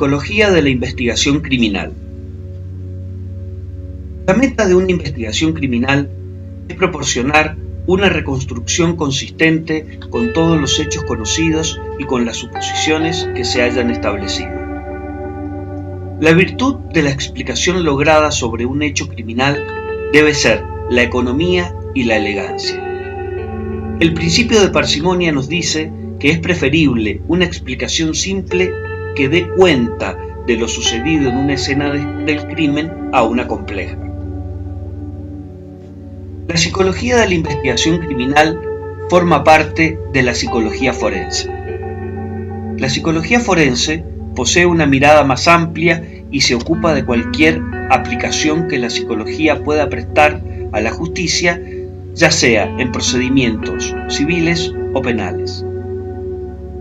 psicología de la investigación criminal. La meta de una investigación criminal es proporcionar una reconstrucción consistente con todos los hechos conocidos y con las suposiciones que se hayan establecido. La virtud de la explicación lograda sobre un hecho criminal debe ser la economía y la elegancia. El principio de parsimonia nos dice que es preferible una explicación simple que dé cuenta de lo sucedido en una escena del crimen a una compleja. La psicología de la investigación criminal forma parte de la psicología forense. La psicología forense posee una mirada más amplia y se ocupa de cualquier aplicación que la psicología pueda prestar a la justicia, ya sea en procedimientos civiles o penales.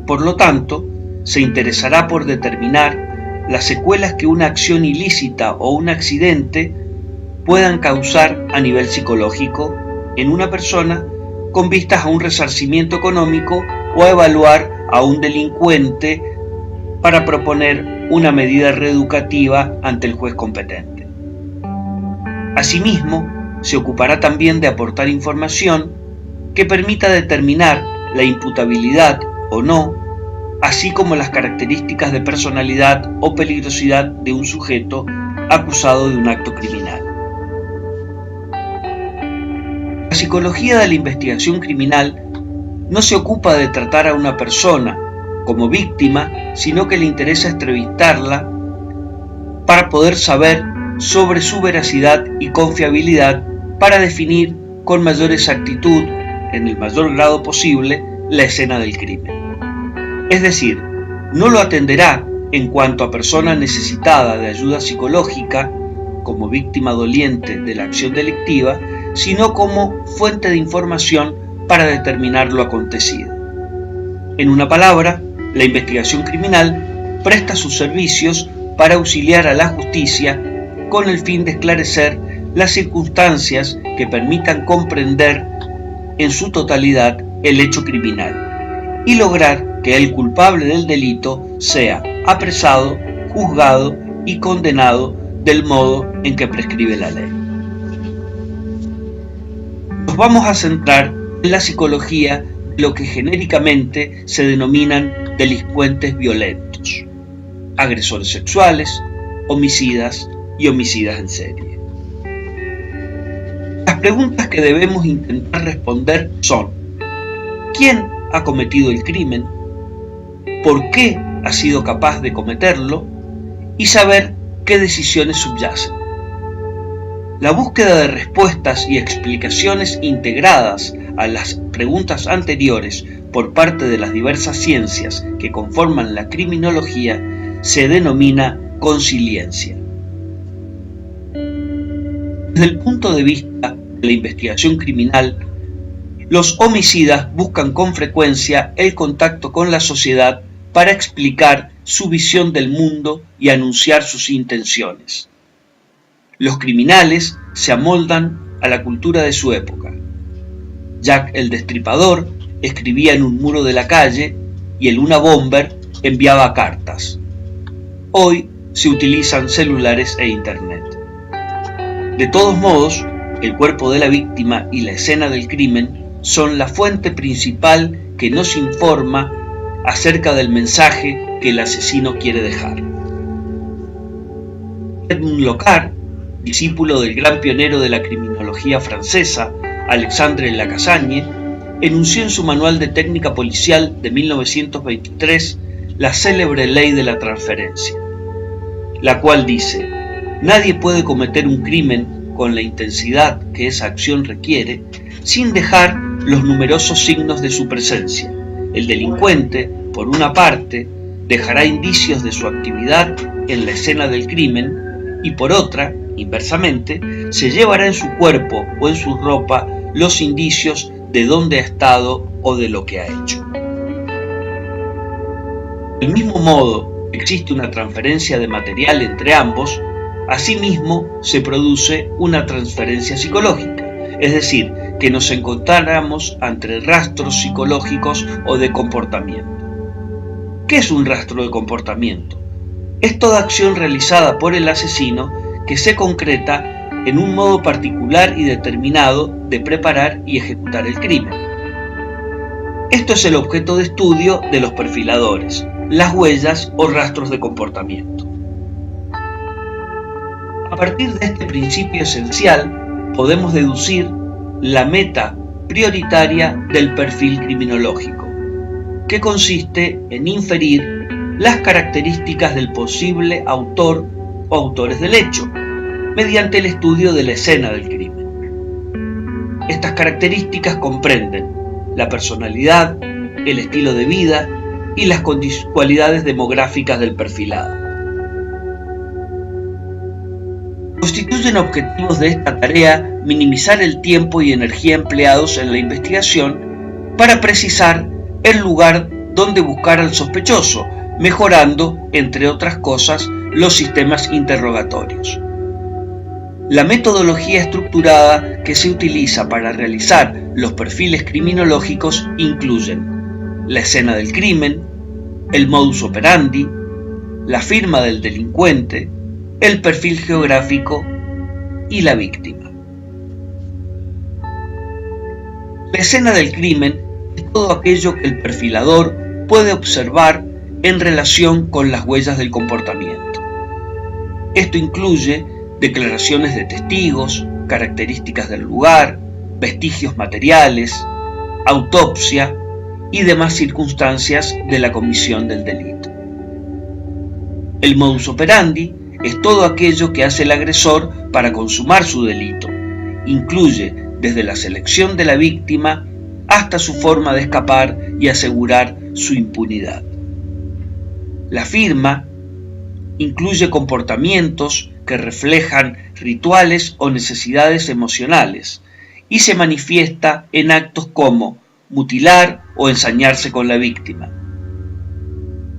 Por lo tanto, se interesará por determinar las secuelas que una acción ilícita o un accidente puedan causar a nivel psicológico en una persona con vistas a un resarcimiento económico o a evaluar a un delincuente para proponer una medida reeducativa ante el juez competente. Asimismo, se ocupará también de aportar información que permita determinar la imputabilidad o no, así como las características de personalidad o peligrosidad de un sujeto acusado de un acto criminal. La psicología de la investigación criminal no se ocupa de tratar a una persona como víctima, sino que le interesa entrevistarla para poder saber sobre su veracidad y confiabilidad para definir con mayor exactitud, en el mayor grado posible, la escena del crimen. Es decir, no lo atenderá en cuanto a persona necesitada de ayuda psicológica, como víctima doliente de la acción delictiva, sino como fuente de información para determinar lo acontecido. En una palabra, la investigación criminal presta sus servicios para auxiliar a la justicia con el fin de esclarecer las circunstancias que permitan comprender en su totalidad el hecho criminal y lograr que el culpable del delito sea apresado, juzgado y condenado del modo en que prescribe la ley. Nos vamos a centrar en la psicología de lo que genéricamente se denominan delincuentes violentos, agresores sexuales, homicidas y homicidas en serie. Las preguntas que debemos intentar responder son: ¿quién ha cometido el crimen? ¿Por qué ha sido capaz de cometerlo? Y saber qué decisiones subyacen. La búsqueda de respuestas y explicaciones integradas a las preguntas anteriores por parte de las diversas ciencias que conforman la criminología se denomina consiliencia. Desde el punto de vista de la investigación criminal, los homicidas buscan con frecuencia el contacto con la sociedad para explicar su visión del mundo y anunciar sus intenciones. Los criminales se amoldan a la cultura de su época. Jack el Destripador escribía en un muro de la calle y el Una Bomber enviaba cartas. Hoy se utilizan celulares e internet. De todos modos, el cuerpo de la víctima y la escena del crimen son la fuente principal que nos informa acerca del mensaje que el asesino quiere dejar. Edmund Locard, discípulo del gran pionero de la criminología francesa, Alexandre Lacassagne, enunció en su manual de técnica policial de 1923 la célebre ley de la transferencia, la cual dice: nadie puede cometer un crimen con la intensidad que esa acción requiere sin dejar los numerosos signos de su presencia. El delincuente, por una parte, dejará indicios de su actividad en la escena del crimen y por otra, inversamente, se llevará en su cuerpo o en su ropa los indicios de dónde ha estado o de lo que ha hecho. Del mismo modo que existe una transferencia de material entre ambos, asimismo se produce una transferencia psicológica, es decir, que nos encontráramos ante rastros psicológicos o de comportamiento. ¿Qué es un rastro de comportamiento? es toda acción realizada por el asesino que se concreta en un modo particular y determinado de preparar y ejecutar el crimen. Esto es el objeto de estudio de los perfiladores, las huellas o rastros de comportamiento. A partir de este principio esencial, podemos deducir la meta prioritaria del perfil criminológico, que consiste en inferir las características del posible autor o autores del hecho, mediante el estudio de la escena del crimen. Estas características comprenden la personalidad, el estilo de vida y las cualidades demográficas del perfilado. Constituyen objetivos de esta tarea minimizar el tiempo y energía empleados en la investigación para precisar el lugar donde buscar al sospechoso, mejorando, entre otras cosas, los sistemas interrogatorios. La metodología estructurada que se utiliza para realizar los perfiles criminológicos incluyen la escena del crimen, el modus operandi, la firma del delincuente, el perfil geográfico y la víctima. La escena del crimen es todo aquello que el perfilador puede observar en relación con las huellas del comportamiento. Esto incluye declaraciones de testigos, características del lugar, vestigios materiales, autopsia y demás circunstancias de la comisión del delito. El modus operandi es todo aquello que hace el agresor para consumar su delito. Incluye desde la selección de la víctima hasta su forma de escapar y asegurar su impunidad. La firma incluye comportamientos que reflejan rituales o necesidades emocionales y se manifiesta en actos como mutilar o ensañarse con la víctima.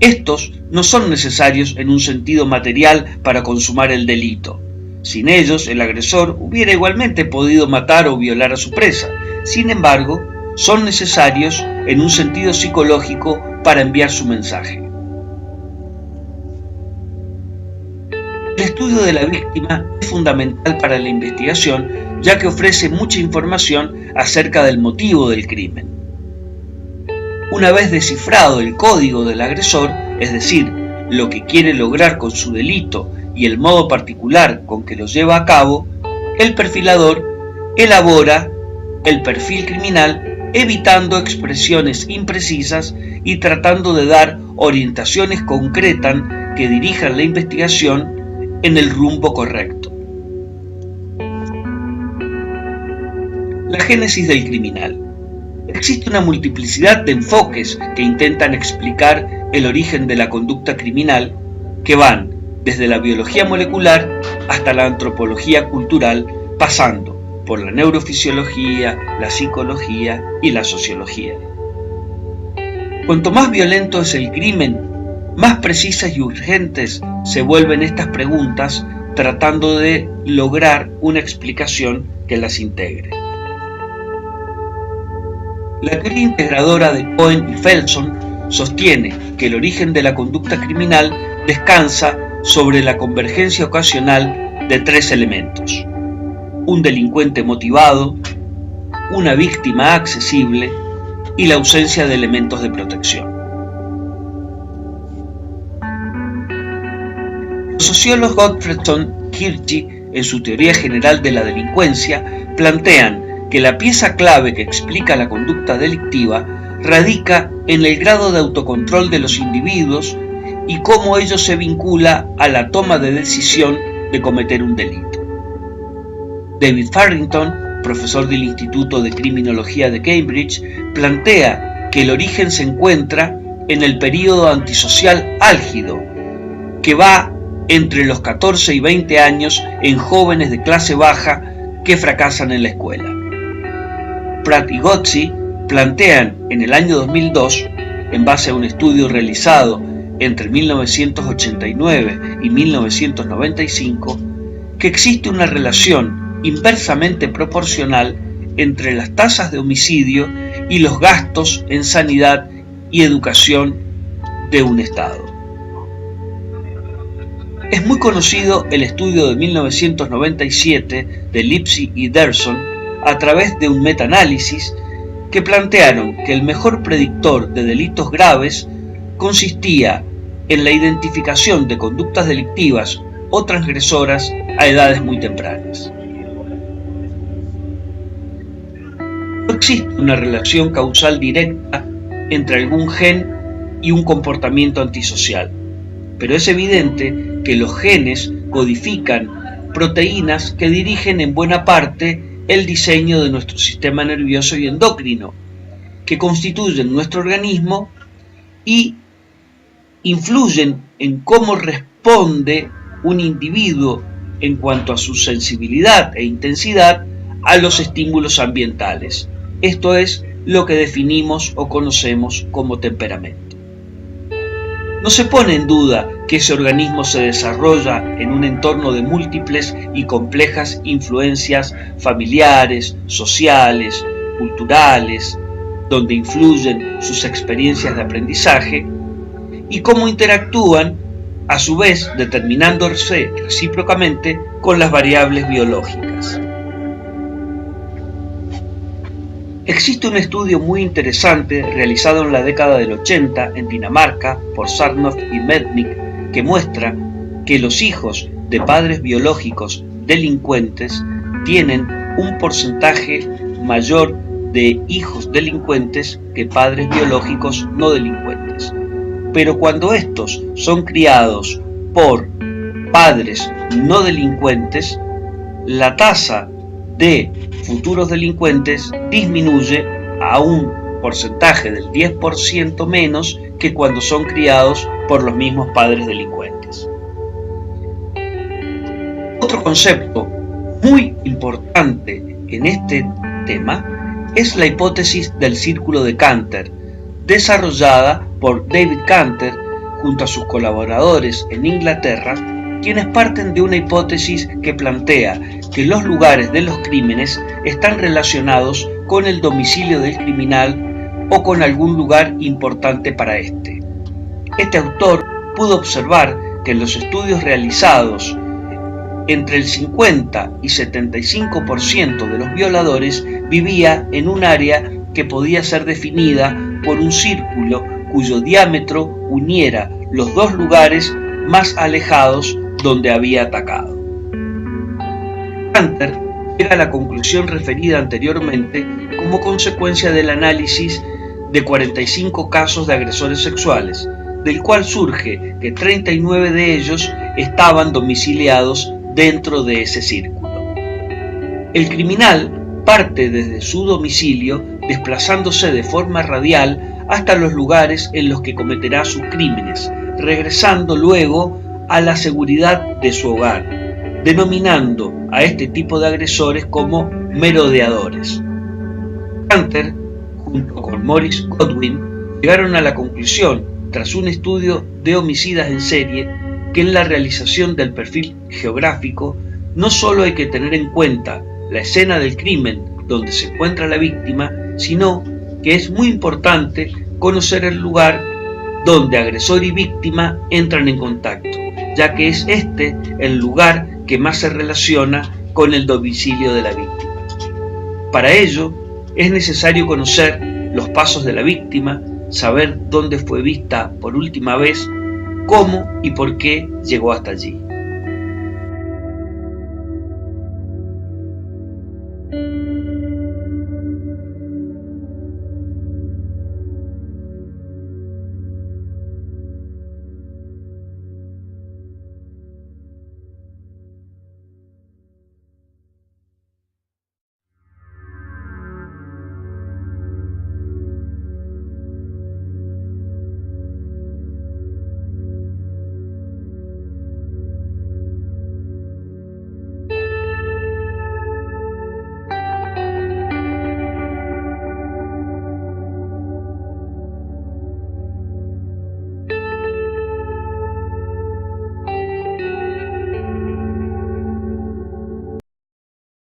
Estos no son necesarios en un sentido material para consumar el delito. Sin ellos, el agresor hubiera igualmente podido matar o violar a su presa. Sin embargo, son necesarios en un sentido psicológico para enviar su mensaje. El estudio de la víctima es fundamental para la investigación, ya que ofrece mucha información acerca del motivo del crimen. Una vez descifrado el código del agresor, es decir, lo que quiere lograr con su delito y el modo particular con que lo lleva a cabo, el perfilador elabora el perfil criminal evitando expresiones imprecisas y tratando de dar orientaciones concretas que dirijan la investigación en el rumbo correcto. La génesis del criminal. Existe una multiplicidad de enfoques que intentan explicar el origen de la conducta criminal, que van desde la biología molecular hasta la antropología cultural, pasando por la neurofisiología, la psicología y la sociología. Cuanto más violento es el crimen, más precisas y urgentes se vuelven estas preguntas, tratando de lograr una explicación que las integre. La teoría integradora de Cohen y Felson sostiene que el origen de la conducta criminal descansa sobre la convergencia ocasional de tres elementos: un delincuente motivado, una víctima accesible y la ausencia de elementos de protección. Los sociólogos Gottfredson Hirschy, en su teoría general de la delincuencia, plantean que la pieza clave que explica la conducta delictiva radica en el grado de autocontrol de los individuos y cómo ello se vincula a la toma de decisión de cometer un delito. David Farrington, profesor del Instituto de Criminología de Cambridge, plantea que el origen se encuentra en el período antisocial álgido, que va entre los 14 y 20 años en jóvenes de clase baja que fracasan en la escuela. Pratt y Gozzi plantean en el año 2002, en base a un estudio realizado entre 1989 y 1995, que existe una relación inversamente proporcional entre las tasas de homicidio y los gastos en sanidad y educación de un Estado. Es muy conocido el estudio de 1997 de Lipsy y Derson a través de un metaanálisis que plantearon que el mejor predictor de delitos graves consistía en la identificación de conductas delictivas o transgresoras a edades muy tempranas. No existe una relación causal directa entre algún gen y un comportamiento antisocial, pero es evidente que los genes codifican proteínas que dirigen en buena parte el diseño de nuestro sistema nervioso y endocrino, que constituyen nuestro organismo y influyen en cómo responde un individuo en cuanto a su sensibilidad e intensidad a los estímulos ambientales. Esto es lo que definimos o conocemos como temperamento. No se pone en duda que ese organismo se desarrolla en un entorno de múltiples y complejas influencias familiares, sociales, culturales, donde influyen sus experiencias de aprendizaje y cómo interactúan, a su vez determinándose recíprocamente con las variables biológicas. Existe un estudio muy interesante realizado en la década del 80 en Dinamarca por Sarnoff y Mednick que muestra que los hijos de padres biológicos delincuentes tienen un porcentaje mayor de hijos delincuentes que padres biológicos no delincuentes. Pero cuando estos son criados por padres no delincuentes, la tasa de futuros delincuentes disminuye a un porcentaje del 10% menos que cuando son criados por los mismos padres delincuentes. Otro concepto muy importante en este tema es la hipótesis del círculo de Cantor, desarrollada por David Cantor junto a sus colaboradores en Inglaterra, quienes parten de una hipótesis que plantea que los lugares de los crímenes están relacionados con el domicilio del criminal o con algún lugar importante para éste. Este autor pudo observar que en los estudios realizados entre el 50 y 75% de los violadores vivía en un área que podía ser definida por un círculo cuyo diámetro uniera los dos lugares más alejados donde había atacado. Cantor llega a la conclusión referida anteriormente como consecuencia del análisis de 45 casos de agresores sexuales, del cual surge que 39 de ellos estaban domiciliados dentro de ese círculo. El criminal parte desde su domicilio desplazándose de forma radial hasta los lugares en los que cometerá sus crímenes, regresando luego a la seguridad de su hogar, denominando a este tipo de agresores como merodeadores. Cantor, junto con Morris Godwin, llegaron a la conclusión, tras un estudio de homicidas en serie, que en la realización del perfil geográfico no solo hay que tener en cuenta la escena del crimen donde se encuentra la víctima, sino que es muy importante conocer el lugar donde agresor y víctima entran en contacto, ya que es este el lugar que más se relaciona con el domicilio de la víctima. Para ello, es necesario conocer los pasos de la víctima, saber dónde fue vista por última vez, cómo y por qué llegó hasta allí.